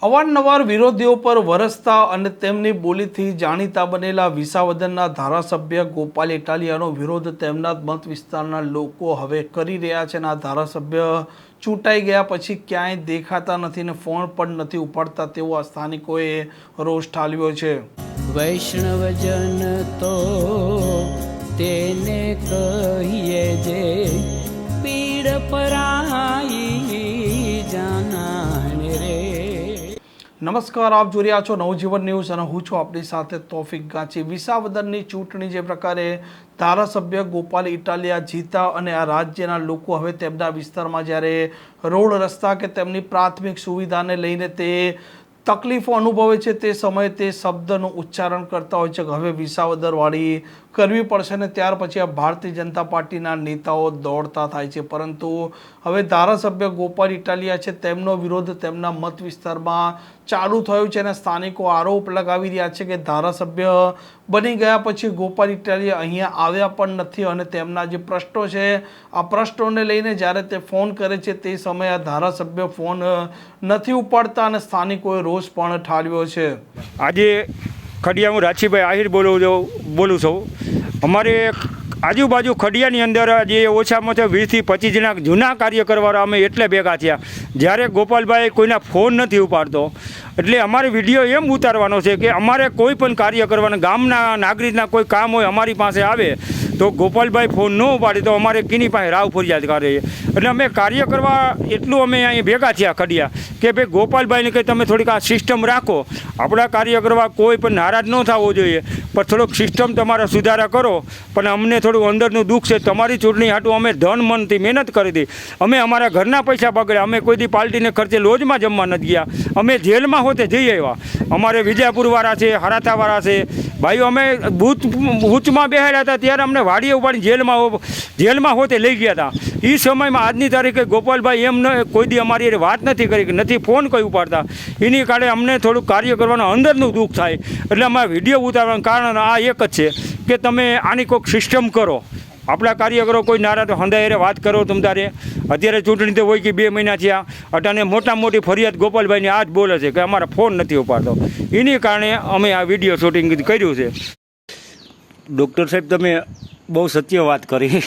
અવારનવાર વિરોધીઓ પર વરસતા અને તેમની બોલીથી જાણીતા બનેલા વિસાવદરના ધારાસભ્ય ગોપાલ ઇટાલિયાનો વિરોધ તેમના મત વિસ્તારના લોકો હવે કરી રહ્યા છે અને આ ધારાસભ્ય ચૂંટાઈ ગયા પછી ક્યાંય દેખાતા નથી ને ફોન પણ નથી ઉપાડતા તેવો આ સ્થાનિકોએ રોષ ઠાલવ્યો છે. વૈષ્ણવજન તો તેને કહીએ જે પીડ પરાઈ જાનાને રે. નમસ્કાર, આપ જોઈ રહ્યા છો નવજીવન ન્યૂઝ અને હું છું આપણી સાથે તોફિક ગાંચી. વિસાવદરની ચૂંટણી જે પ્રકારે ધારાસભ્ય ગોપાલ ઇટાલિયા જીતા અને આ રાજ્યના લોકો હવે તેમના વિસ્તારમાં જ્યારે રોડ રસ્તા કે તેમની પ્રાથમિક સુવિધાને લઈને તે તકલીફો અનુભવે છે તે સમયે તે શબ્દનું ઉચ્ચારણ કરતા હોય છે કે હવે વિસાવદરવાળી કરવી પડશે ને ત્યાર પછી આ ભારતીય જનતા પાર્ટીના નેતાઓ દોડતા થાય છે. પરંતુ હવે ધારાસભ્ય ગોપાલ ઇટાલિયા છે તેમનો વિરોધ તેમના મત વિસ્તારમાં ચાલુ થયો છે અને સ્થાનિકો આરોપ લગાવી રહ્યા છે કે ધારાસભ્ય બની ગયા પછી ગોપાલ ઇટાલિયા અહીંયા આવ્યા પણ નથી અને તેમના જે પ્રશ્નો છે આ પ્રશ્નોને લઈને જ્યારે તે ફોન કરે છે તે સમયે આ ધારાસભ્ય ફોન નથી ઉપાડતા અને સ્થાનિકોએ રોષ પણ ઠાલવ્યો છે. આજે ખડિયા હું રાશીભાઈ આહિર બોલું છું. અમારે આજુબાજુ ખડિયાની અંદર જે ઓછામાં ઓછા 20 થી 25 જણા જૂના કાર્ય કરવાવાળા અમે એટલે ભેગા થયા. જ્યારે ગોપાલભાઈ કોઈના ફોન નથી ઉપાડતો એટલે અમારે વિડીયો એમ ઉતારવાનો છે કે અમારે કોઈ પણ કાર્ય કરવાના ગામના નાગરિકના કોઈ કામ હોય અમારી પાસે આવે તો ગોપાલભાઈ ફોન ન ઉપાડે તો અમારે કિની પાસે રાવ ફરિયાદ કરીએ. એટલે અમે કાર્ય કરવા એટલું અમે અહીં ભેગા થયા ખડિયા કે ભાઈ ગોપાલભાઈને કંઈ તમે થોડીક આ સિસ્ટમ રાખો. આપણા કાર્ય કરવા કોઈ પણ નારાજ ન થવો જોઈએ પણ થોડોક સિસ્ટમ તમારા સુધારા કરો. પણ અમને થોડું અંદરનું દુઃખ છે. તમારી ચૂંટણી હાટું અમે ધન મનથી મહેનત કરી હતી. અમે અમારા ઘરના પૈસા બગડ્યા. અમે કોઈ દી પાર્ટીને ખર્ચે લોજમાં જમવા નથી ગયા. અમે જેલમાં હોતે જઈ આવ્યા. અમારે વિજયપુરવાળા છે, હરાથાવાળા છે ભાઈઓ. અમે બૂથમાં બેહાડ્યા હતા ત્યારે અમને વાડીએ ઉપાડી જેલમાં હોતે લઈ ગયા હતા. એ સમયમાં આજની તારીખે ગોપાલભાઈ એમ કોઈ દી અમારી વાત નથી કરી કે નથી ફોન કોઈ ઉપાડતા. એની કારણે અમને થોડુંક કાર્ય કરવાનું અંદરનું દુઃખ થાય. એટલે અમારે વિડીયો ઉતારવાનું કારણ આ એક જ છે કે તમે આની કોઈક સિસ્ટમ કરો. આપણા કાર્ય કરો. કોઈ નારાજ હંધાયારે વાત કરો તમ તારે. અત્યારે ચૂંટણી તો હોય કે 2 મહિના થયા અટાને મોટી ફરિયાદ ગોપાલભાઈને આ જ બોલે છે કે અમારા ફોન નથી ઉપાડતો. એની કારણે અમે આ વિડીયો શૂટિંગ કર્યું છે. ડૉક્ટર સાહેબ તમે બહુ સત્ય વાત કરી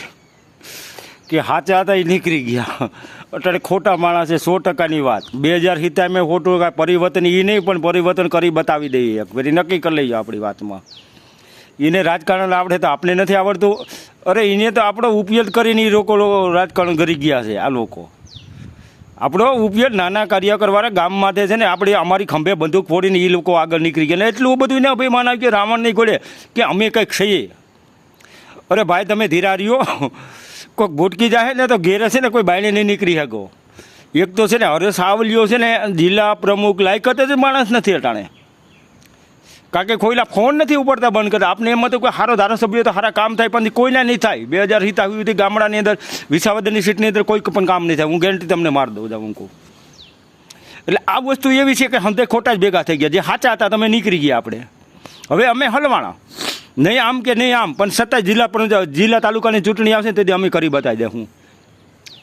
કે સાચા હતા એ નીકળી ગયા. અત્યારે ખોટા માણસ છે 100%ની વાત. 2007 મેં ખોટું કાંઈ પરિવર્તન એ નહીં પણ પરિવર્તન કરી બતાવી દઈએ. એક ફરી નક્કી કરી લઈએ આપણી વાતમાં. એને રાજકારણ આવડે તો આપણે નથી આવડતું. અરે એને તો આપણો ઉપયોગ કરીને એ લોકો રાજકારણ કરી ગયા છે. આ લોકો આપણો ઉપયોગ નાના કાર્ય કરવાના ગામ માટે છે ને આપણે અમારી ખંભે બંદૂક ફોડીને એ લોકો આગળ નીકળી ગયા. ને એટલું બધું એને અભિમાન આવ્યું કે રાવણ નહીં ગોળે કે અમે કંઈક છીએ. અરે ભાઈ તમે ધીરા રહ્યો. કોઈક ભૂટકી જાય ને તો ઘેરે છે ને કોઈ બાયણે નહીં નીકળી શકો. એક તો છે ને હરેશ સાવલીઓ છે ને જિલ્લા પ્રમુખ લાયકાત જ માણસ નથી અટાણે. કારણ કે કોઈના ફોન નથી ઉપડતા બંધ કરતા. આપણે એમાં તો કોઈ સારો ધારાસભ્ય તો સારા કામ થાય પણ કોઈના નહીં થાય. 2007 સુધી ગામડાની અંદર વિસાવદરની સીટની અંદર કોઈ પણ કામ નહીં થાય. હું ગેરંટી તમને મારી દઉં જાઉં કહું. એટલે આ વસ્તુ એવી છે કે હંતે ખોટા જ ભેગા થઈ ગયા. જે સાચા હતા તમે નીકળી ગયા. આપણે હવે અમે હલવાણા નહીં આમ કે નહીં આમ પણ છતાંય જિલ્લા તાલુકાની ચૂંટણી આવશે તેથી અમે કરી બતાવી દે. હું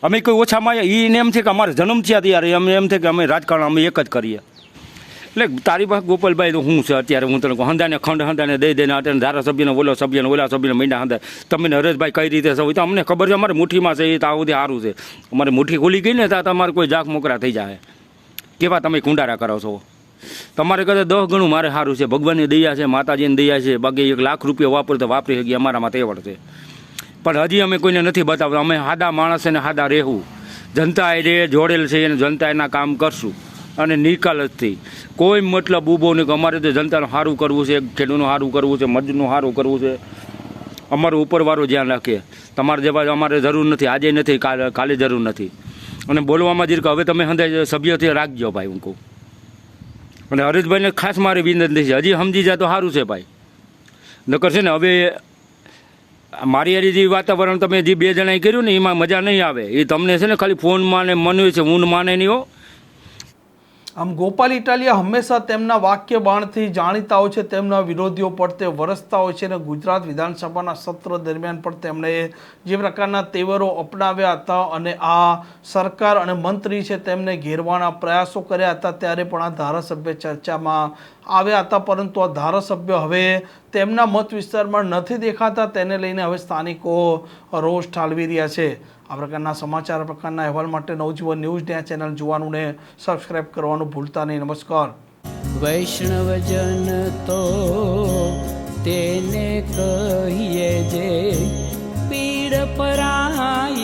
અમે કોઈ ઓછામાં એને એમ છે કે અમારે જન્મ થયા ત્યારે અમે એમ છે કે અમે રાજકારણ અમે એક જ કરીએ. એટલે તારી પાસે ગોપાલભાઈ તો હું છે અત્યારે હું તને હંધાને હંધાને દઈ દઈને અત્યારે ધારાસભ્યને ઓલા સભ્યને મહિના હંધા તમને હરેશભાઈ કઈ રીતે છે તો અમને ખબર છે. અમારે મુઠ્ઠીમાં છે એ તો આવું સારું છે. અમારે મુઠ્ઠી ખુલી ગઈ ને ત્યાં તમારે કોઈ જાખ મોકરા થઈ જાય. કેવા તમે કુંડારા કરો છો. તમારે કદાચ 10 ગણું મારે સારું છે. ભગવાનની દયા છે, માતાજીની દયા છે. બાકી 1 લાખ રૂપિયા વાપર તો વાપરી શકીએ. અમારામાં તેવડ છે પણ હજી અમે કોઈને નથી બતાવતા. અમે સાદા માણસ અને સાદા રહેવું. જનતા એ જોડેલ છે અને જનતા એના કામ કરશું અને નિકાલ જ થઈ કોઈ મતલબ ઊભો નહીં. અમારે તો જનતાનું સારું કરવું છે, ખેડૂતનું સારું કરવું છે, મજૂરનું સારું કરવું છે. અમારું ઉપરવાળું ધ્યાન રાખીએ. તમારે જેવા અમારે જરૂર નથી. આજે નથી કાલે જરૂર નથી. અને બોલવામાં જ હવે તમે હંધાય સભ્યથી રાખજો ભાઈ હું કહું. અને હરેશભાઈને ખાસ મારી વિનંતી છે હજી સમજી જાય તો સારું છે ભાઈ. નકર છે ને હવે મારી હારી જે વાતાવરણ તમે જે 2 જણાએ કર્યું ને એમાં મજા નહીં આવે. એ તમને છે ને ખાલી ફોનમાં ને મનવે છે. હું માને નહીં હો. આમ ગોપાલ ઇટાલિયા હંમેશા તેમના વાક્ય બાણથી જાણીતા હોય છે, તેમના વિરોધીઓ પર તે વરસતા હોય છે અને ગુજરાત વિધાનસભાના સત્ર દરમિયાન પણ તેમણે જે પ્રકારના તેવરો અપનાવ્યા હતા અને આ સરકાર અને મંત્રી છે તેમને ઘેરવાના પ્રયાસો કર્યા હતા, ત્યારે પણ આ ધારાસભ્ય ચર્ચામાં આવ્યા હતા, પરંતુ આ ધારાસભ્ય હવે તેમના મત વિસ્તારમાં નથી દેખાતા, તેને લઈને હવે સ્થાનિકો રોષ ઠાલવી રહ્યા છે. આ પ્રકારના સમાચાર, આ પ્રકારના અહેવાલ માટે નવજીવન ન્યૂઝને આ ચેનલ જોવાનું ને સબસ્ક્રાઇબ કરવાનું ભૂલતા નહીં. નમસ્કાર. વૈષ્ણવજન તો તેને કહીએ જે પીડ પરાઈ.